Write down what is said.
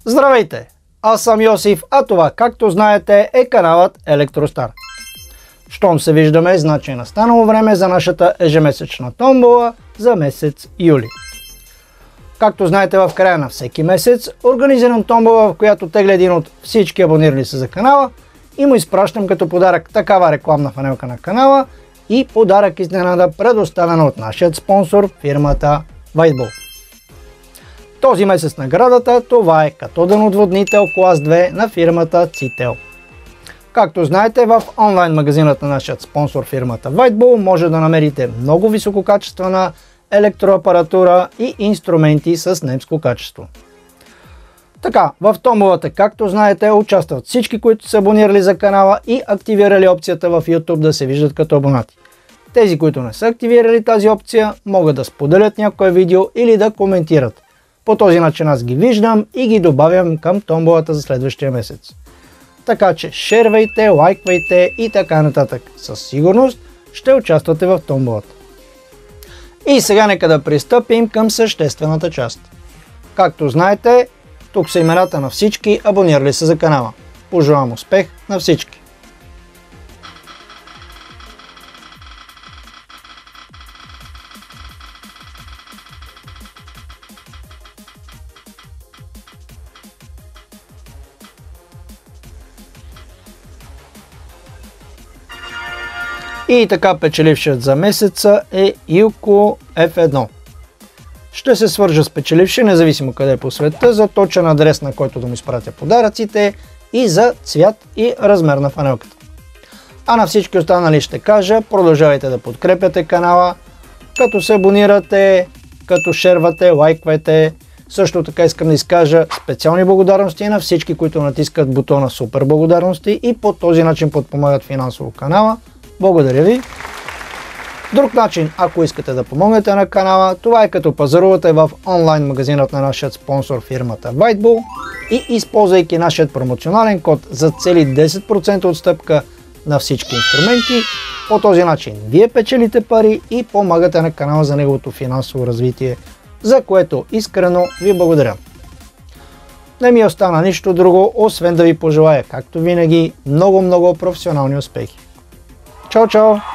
Здравейте! Аз съм Йосиф, а това, както знаете, е каналът Електростар. Щом се виждаме, значи е настанало време за нашата ежемесечна томбола за месец юли. Както знаете, в края на всеки месец организирам томбола, в която тегля един от всички абонирали се за канала и му изпращам като подарък такава рекламна фанелка на канала и подарък изненада, предоставена от нашия спонсор, фирмата Whiteball. Този месец наградата това е катоден отводнител клас 2 на фирмата Citel. Както знаете, в онлайн магазинът на нашия спонсор, фирмата Whiteball, може да намерите много висококачествена електроапаратура и инструменти с немско качество. Така, в томболата, както знаете, участват всички, които са абонирали за канала и активирали опцията в YouTube да се виждат като абонати. Тези, които не са активирали тази опция, могат да споделят някое видео или да коментират. По този начин аз ги виждам и ги добавям към томболата за следващия месец. Така че шервайте, лайквайте и така нататък. Със сигурност ще участвате в томболата. И сега нека да пристъпим към съществената част. Както знаете, тук са имената на всички абонирали се за канала. Пожелавам успех на всички! И така, печелившият за месеца е Илко F1. Ще се свържа с печелившия, независимо къде е по света, за точен адрес, на който да му изпратя подаръците и за цвят и размер на фанелката. А на всички останали ще кажа, продължавайте да подкрепяте канала, като се абонирате, като шервате, лайквайте. Също така искам да изкажа специални благодарности на всички, които натискат бутона супер благодарности и по този начин подпомагат финансово канала. Благодаря ви! Друг начин, ако искате да помогнете на канала, това е като пазарувате в онлайн магазинът на нашия спонсор, фирмата Whiteball, и използвайки нашият промоционален код за цели 10% отстъпка на всички инструменти. По този начин вие печелите пари и помагате на канала за неговото финансово развитие, за което искрено ви благодаря. Не ми остана нищо друго, освен да ви пожелая, както винаги, много професионални успехи. Чао, чао!